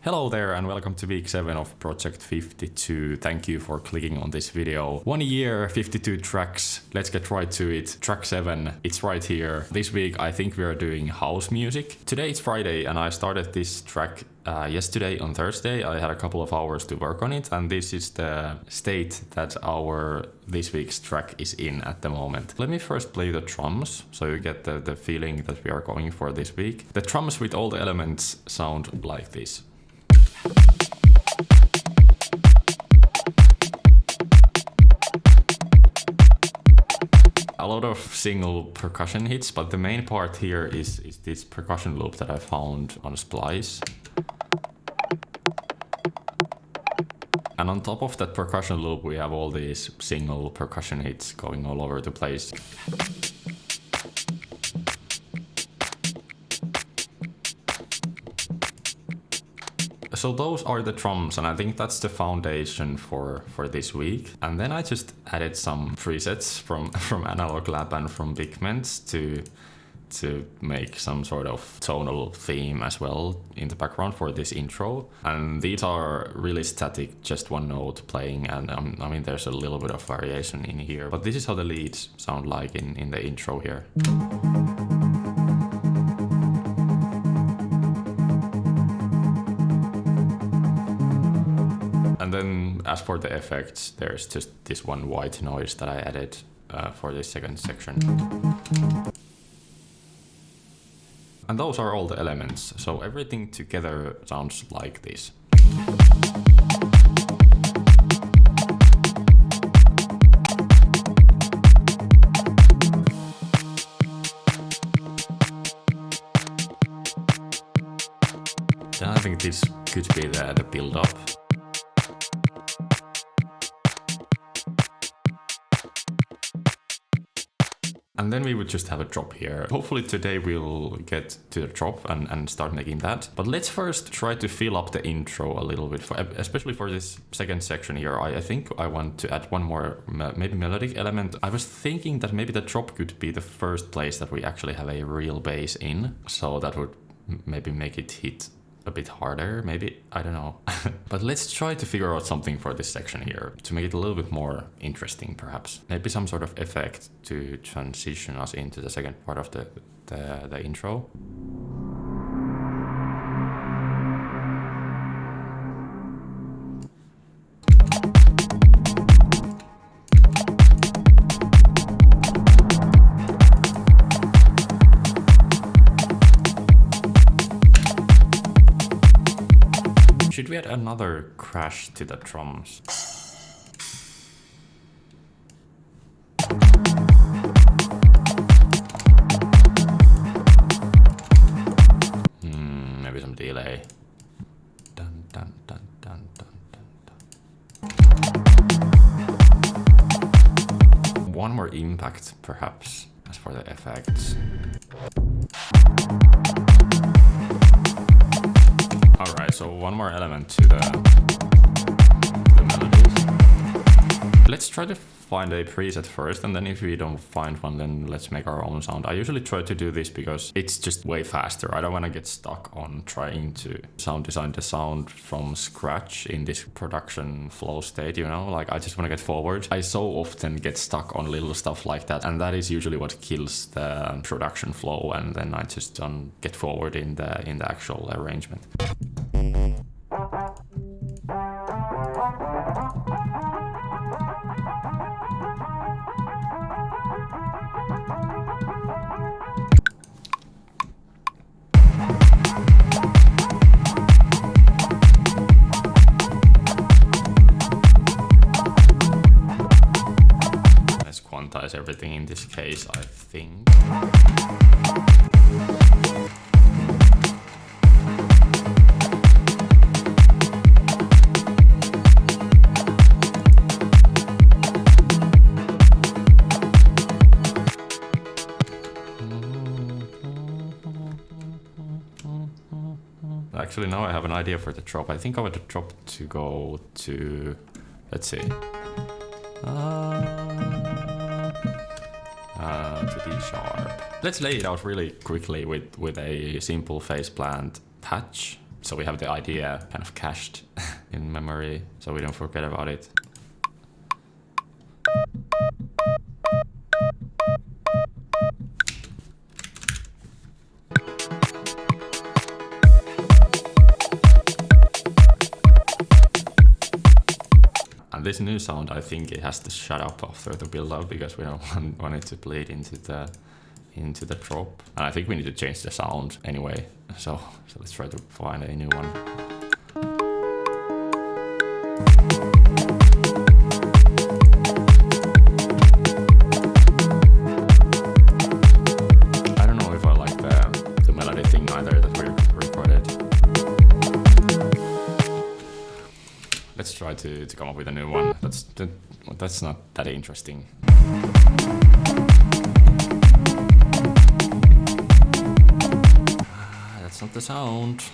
Hello there and welcome to week 7 of Project 52. Thank you for clicking on this video. 1 year, 52 tracks. Let's get right to it. Track 7, it's right here. This week I think we are doing house music. Today it's Friday and I started this track yesterday on Thursday. I had a couple of hours to work on it and this is the state that our this week's track is in at the moment. Let me first play the drums so you get the feeling that we are going for this week. The drums with all the elements sound like this. A lot of single percussion hits, but the main part here is this percussion loop that I found on Splice. And on top of that percussion loop, we have all these single percussion hits going all over the place. So those are the drums, and I think that's the foundation for this week. And then I just added some presets from Analog Lab and from Pigments to make some sort of tonal theme as well in the background for this intro. And these are really static, just one note playing, and I mean there's a little bit of variation in here. But this is how the leads sound like in the intro here. And then as for the effects, there's just this one white noise that I added for this second section. And those are all the elements, so everything together sounds like this. Then I think this could be the build-up. And then we would just have a drop here. Hopefully today we'll get to the drop and start making that. But let's first try to fill up the intro a little bit, especially for this second section here. I think I want to add one more maybe melodic element. I was thinking that maybe the drop could be the first place that we actually have a real bass in. So that would maybe make it hit a bit harder, maybe, I don't know. But let's try to figure out something for this section here to make it a little bit more interesting, perhaps. Maybe some sort of effect to transition us into the second part of the intro. Should we add another crash to the drums? Maybe some delay. Dun, dun, dun, dun, dun, dun, dun. One more impact, perhaps, as for the effects. Alright, so one more element to the melodies. Let's try to find a preset first, and then if we don't find one, then let's make our own sound. I usually try to do this because it's just way faster. I don't want to get stuck on trying to sound design the sound from scratch in this production flow state, you know? Like, I just want to get forward. I so often get stuck on little stuff like that, and that is usually what kills the production flow, and then I just don't get forward in the actual arrangement. Let's quantize everything in this case, I think. Actually, now I have an idea for the drop. I think I want the drop to go to, let's see, to D sharp. Let's lay it out really quickly with a simple phase plant patch. so we have the idea kind of cached in memory, so we don't forget about it. And this new sound, I think it has to shut up after the build-up because we don't want it to bleed into the drop. And I think we need to change the sound anyway. So let's try to find a new one. I don't know if I like the melody thing either that we recorded. Let's try to come up with a new one. That's not that interesting. That's not the sound.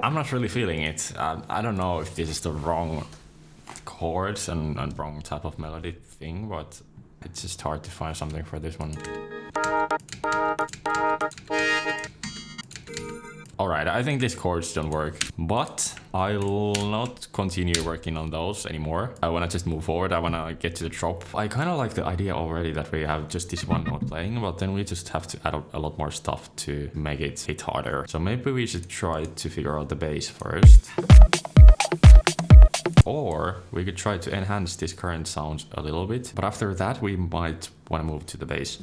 I'm not really feeling it. I don't know if this is the wrong chords and wrong type of melody thing, but it's just hard to find something for this one. Alright, I think these chords don't work, but I'll not continue working on those anymore. I want to just move forward. I want to get to the drop. I kind of like the idea already that we have just this one note playing, but then we just have to add a lot more stuff to make it hit harder. So maybe we should try to figure out the bass first. Or we could try to enhance this current sound a little bit, but after that we might want to move to the bass.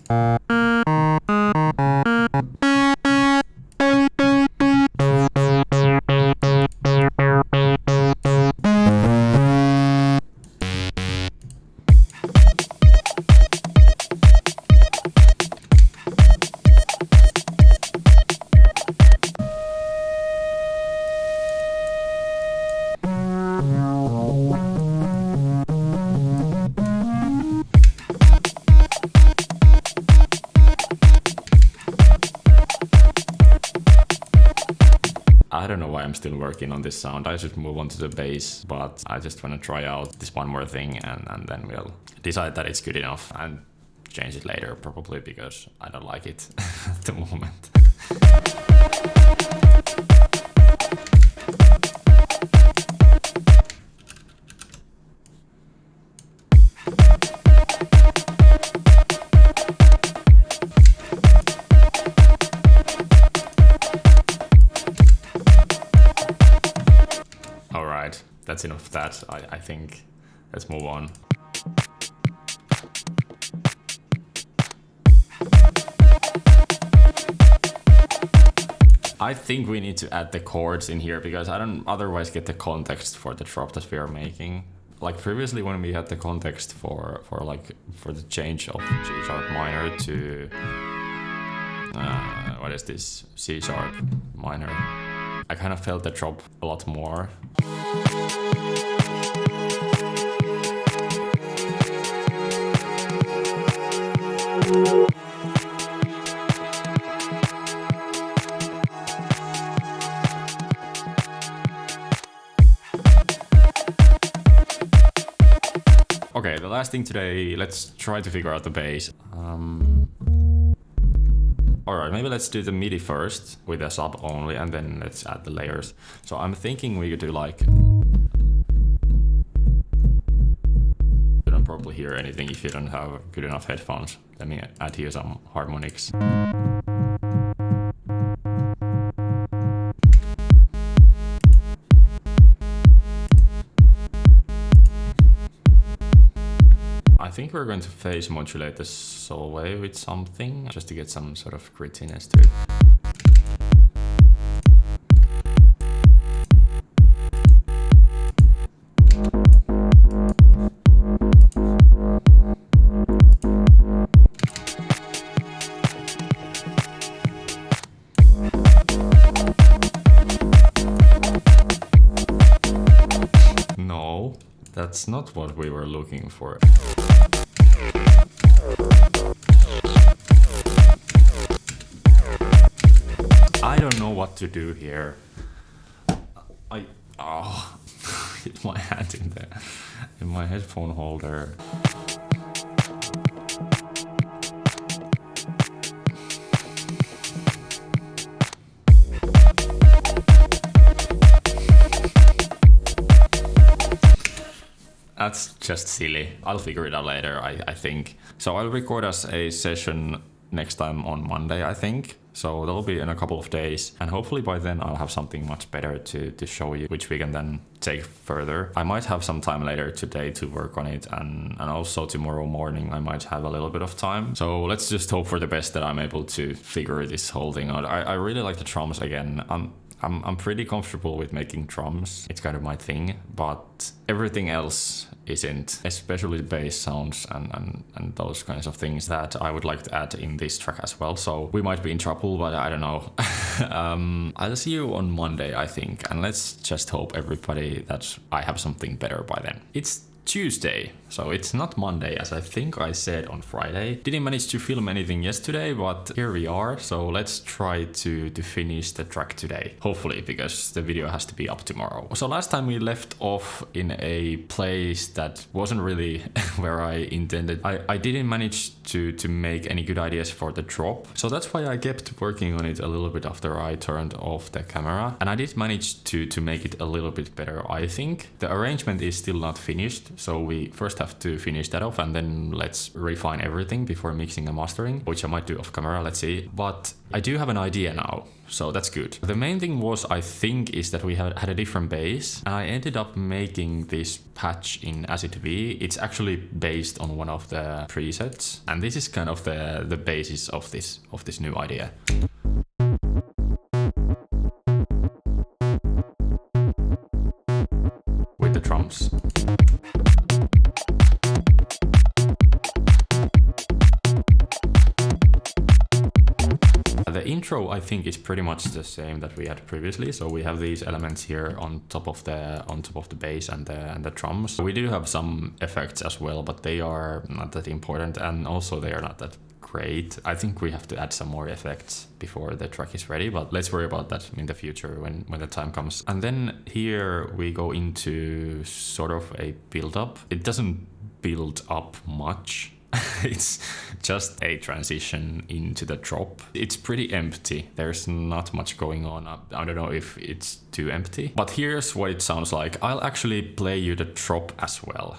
I don't know why I'm still working on this sound. I should move on to the bass, but I just want to try out this one more thing and then we'll decide that it's good enough and change it later, probably because I don't like it at the moment. Alright, that's enough of that. I think let's move on. I think we need to add the chords in here because I don't otherwise get the context for the drop that we are making. Like previously when we had the context for the change of G sharp minor to what is this, C sharp minor, I kind of felt the drop a lot more. Okay, the last thing today, let's try to figure out the bass. Alright, maybe let's do the MIDI first with a sub only and then let's add the layers. So I'm thinking we could do like... You don't probably hear anything if you don't have good enough headphones. Let me add here some harmonics. I think we're going to phase modulate the saw wave with something just to get some sort of grittiness to it. No, that's not what we were looking for. I don't know what to do here. Hit my hand in my headphone holder. That's just silly. I'll figure it out later, I think. So I'll record us a session next time on Monday, I think. So that'll be in a couple of days. And hopefully by then I'll have something much better to show you, which we can then take further. I might have some time later today to work on it. And also tomorrow morning I might have a little bit of time. So let's just hope for the best that I'm able to figure this whole thing out. I really like the drums again. I'm pretty comfortable with making drums. It's kind of my thing, but everything else isn't, especially the bass sounds and those kinds of things that I would like to add in this track as well. So we might be in trouble, but I don't know. I'll see you on Monday, I think, and let's just hope everybody that I have something better by then. It's Tuesday, so it's not Monday, as I think I said on Friday. Didn't manage to film anything yesterday, but here we are. So let's try to finish the track today, hopefully, because the video has to be up tomorrow. So last time we left off in a place that wasn't really where I intended. I didn't manage to make any good ideas for the drop, so that's why I kept working on it a little bit after I turned off the camera, and I did manage to make it a little bit better, I think. The arrangement is still not finished, so we first have to finish that off and then let's refine everything before mixing and mastering, which I might do off camera, let's see. But I do have an idea now, so that's good. The main thing was, I think, is that we had a different bass, and I ended up making this patch in Acid V. It's actually based on one of the presets, and this is kind of the basis of this new idea. With the drums. The intro, I think, is pretty much the same that we had previously. So we have these elements here on top of the bass and the drums. We do have some effects as well, but they are not that important, and also they are not that great. I think we have to add some more effects before the track is ready, but let's worry about that in the future when the time comes. And then here we go into sort of a build-up. It doesn't build up much. It's just a transition into the drop. It's pretty empty. There's not much going on. I don't know if it's too empty, but here's what it sounds like. I'll actually play you the drop as well.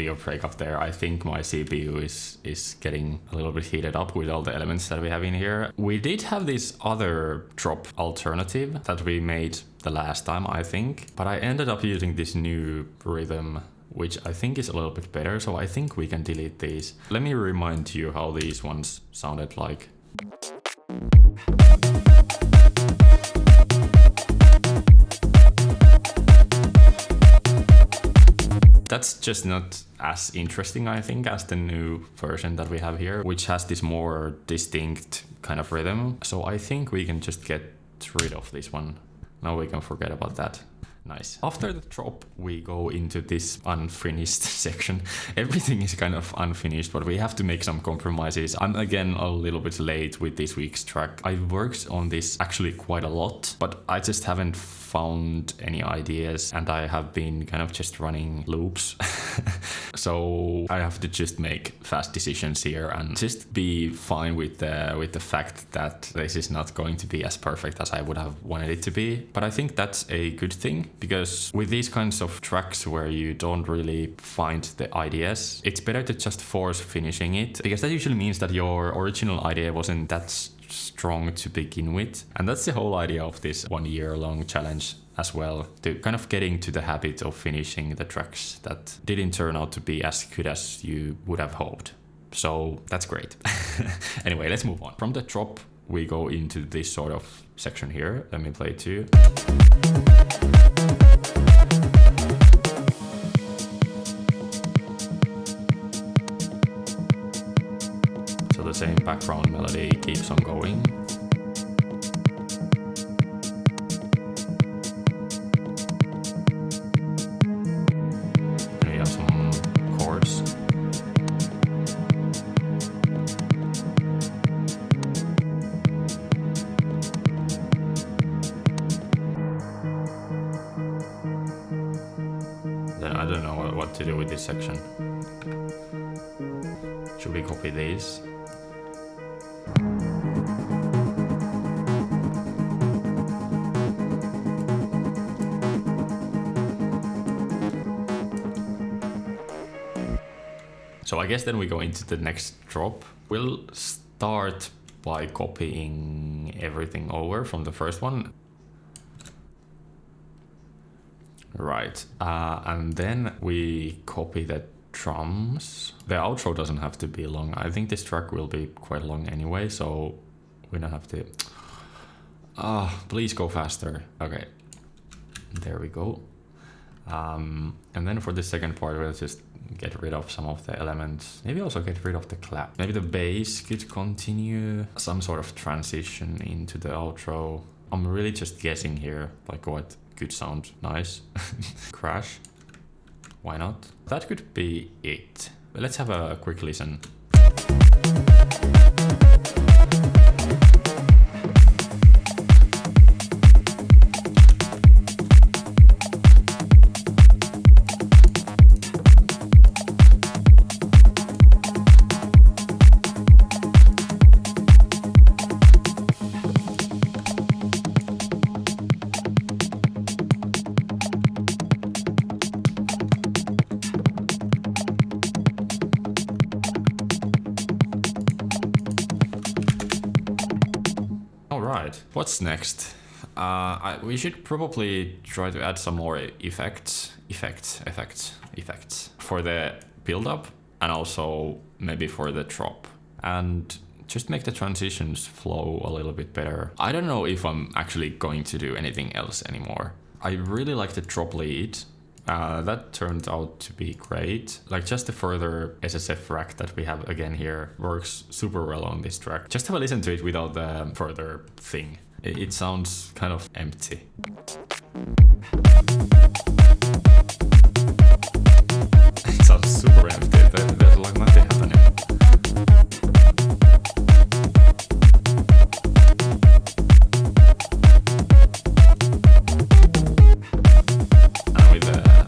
audio breakup there. I think my CPU is getting a little bit heated up with all the elements that we have in here. We did have this other drop alternative that we made the last time, I think, but I ended up using this new rhythm, which I think is a little bit better, so I think we can delete these. Let me remind you how these ones sounded like. That's just not as interesting, I think, as the new version that we have here, which has this more distinct kind of rhythm. So I think we can just get rid of this one. Now we can forget about that. Nice. After the drop, we go into this unfinished section. Everything is kind of unfinished, but we have to make some compromises. I'm again a little bit late with this week's track. I worked on this actually quite a lot, but I just haven't found any ideas, and I have been kind of just running loops. So I have to just make fast decisions here and just be fine with the fact that this is not going to be as perfect as I would have wanted it to be. But I think that's a good thing, because with these kinds of tracks where you don't really find the ideas, it's better to just force finishing it, because that usually means that your original idea wasn't that strong to begin with. And that's the whole idea of this 1 year long challenge as well, to kind of getting to the habit of finishing the tracks that didn't turn out to be as good as you would have hoped. So that's great. Anyway, let's move on. From the drop, we go into this sort of section here. Let me play it to you. So the same background melody keeps on going. And we have some chords. Then I don't know what to do with this section. Should we copy these? So I guess then we go into the next drop. We'll start by copying everything over from the first one. Right, and then we copy the drums. The outro doesn't have to be long. I think this track will be quite long anyway, so we don't have to... please go faster. Okay, there we go. And then for the second part, we'll just get rid of some of the elements. Maybe also get rid of the clap. Maybe the bass could continue. Some sort of transition into the outro. I'm really just guessing here, like what could sound nice. Crash. Why not? That could be it. But let's have a quick listen. What's next? We should probably try to add some more effects for the build-up, and also maybe for the drop, and just make the transitions flow a little bit better. I don't know if I'm actually going to do anything else anymore. I really like the drop lead. That turned out to be great. Like, just the further SSF rack that we have again here works super well on this track. Just have a listen to it without the further thing. It sounds kind of empty. It sounds super empty. There's like nothing happening.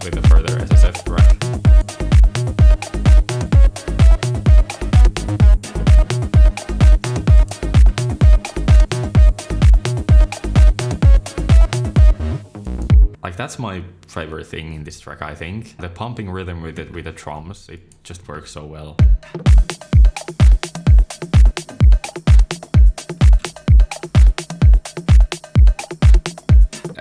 With the further SSF rack. Like, Like that's my favorite thing in this track, I think. The pumping rhythm with the drums, it just works so well.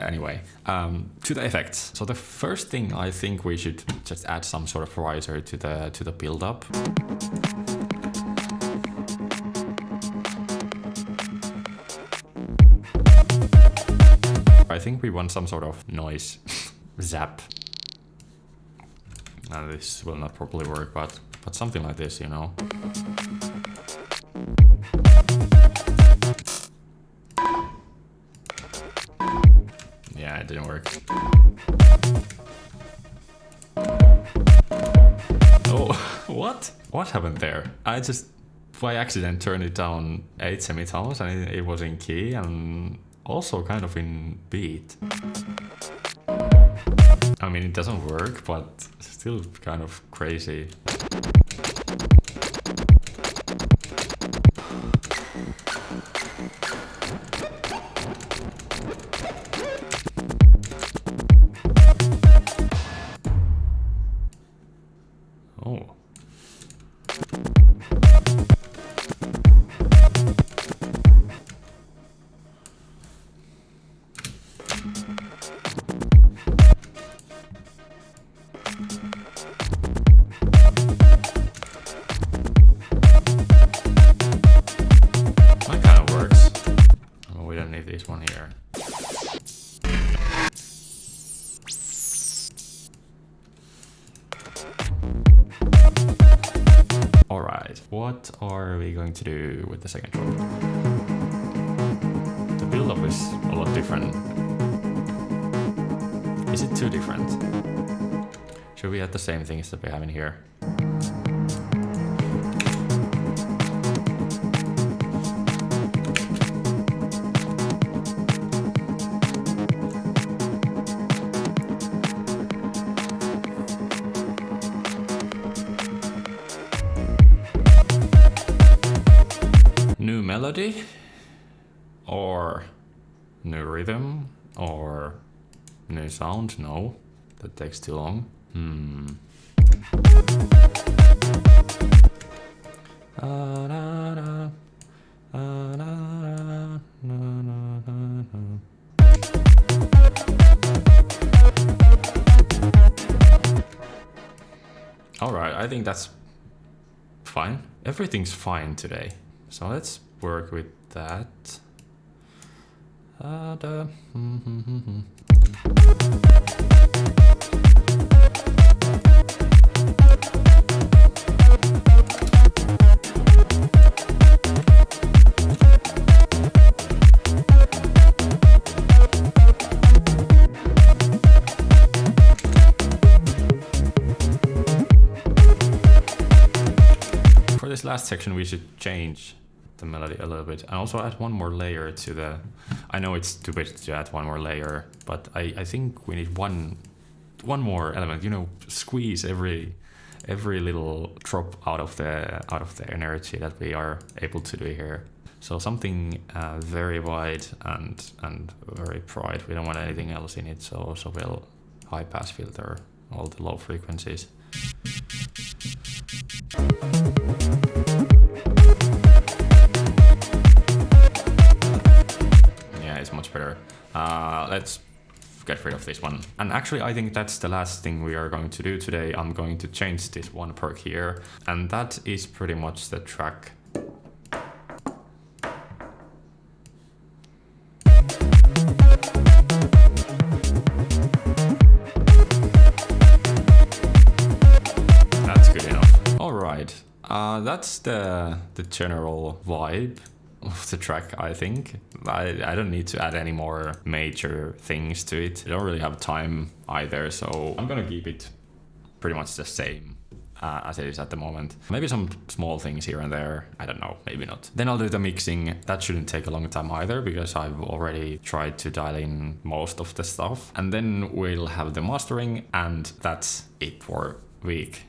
Anyway, to the effects. So the first thing, I think we should just add some sort of riser to the build-up. I think we want some sort of noise zap. Now this will not probably work, but something like this, you know. Yeah, it didn't work. Oh, what? What happened there? I just, by accident, turned it down 8 semitones and it was in key and also kind of in beat. I mean, it doesn't work, but still kind of crazy. Oh. That kind of works. Oh, we don't need this one here. Alright, what are we going to do with the second drop? The build-up is a lot different. Is it too different? Should we add the same things that we have in here? New melody or new rhythm or new sound? No, that takes too long. Alright, I think that's fine. Everything's fine today. So let's work with that. For this last section, we should change the melody a little bit and also add one more layer to the... I know it's too big to add one more layer, but I think we need one more element, you know, squeeze every little drop out of the energy that we are able to do here. So something very wide and very bright. We don't want anything else in it, so we'll high pass filter all the low frequencies. It's much better. Let's get rid of this one. And actually, I think that's the last thing we are going to do today. I'm going to change this one perk here, and that is pretty much the track. That's good enough. All right. That's the general vibe of the track, I think. I don't need to add any more major things to it. I don't really have time either, so I'm gonna keep it pretty much the same as it is at the moment. Maybe some small things here and there, I don't know, maybe not. Then I'll do the mixing. That shouldn't take a long time either, because I've already tried to dial in most of the stuff. And then we'll have the mastering, and that's it for week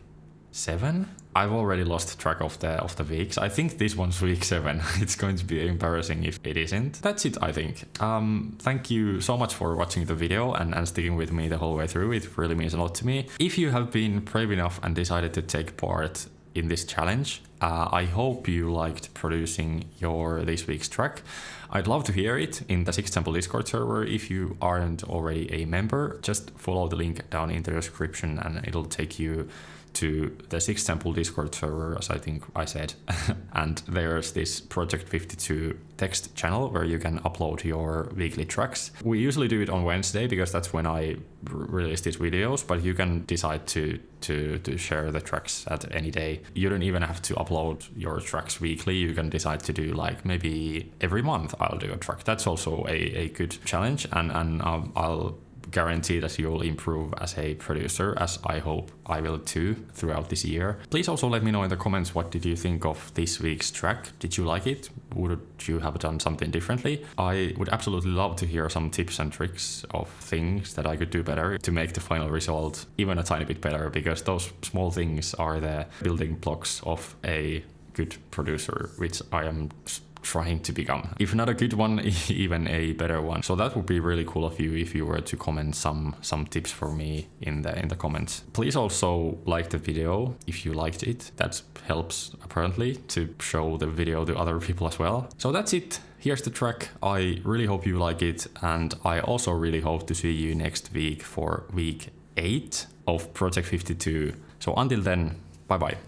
7? I've already lost track of the weeks. I think this one's week 7. It's going to be embarrassing if it isn't. That's it, I think. Thank you so much for watching the video and sticking with me the whole way through. It really means a lot to me. If you have been brave enough and decided to take part in this challenge, I hope you liked producing this week's track. I'd love to hear it in the Six Temple Discord server. If you aren't already a member, just follow the link down in the description and it'll take you to the Six Temple Discord server, as I think I said. And there's this Project 52 text channel where you can upload your weekly tracks. We usually do it on Wednesday because that's when I release these videos, but you can decide to share the tracks at any day. You don't even have to upload your tracks weekly. You can decide to do like maybe every month I'll do a track. That's also a good challenge, and I'll guarantee that you'll improve as a producer, as I hope I will too throughout this year. Please also let me know in the comments, what did you think of this week's track? Did you like it? Would you have done something differently? I would absolutely love to hear some tips and tricks of things that I could do better to make the final result even a tiny bit better, because those small things are the building blocks of a good producer, which I am trying to become. If not a good one, even a better one. So that would be really cool of you if you were to comment some tips for me in the comments. Please also like the video if you liked it. That helps apparently to show the video to other people as well. So that's it. Here's the track. I really hope you like it, and I also really hope to see you next week for week 8 of Project 52. So until then, bye bye.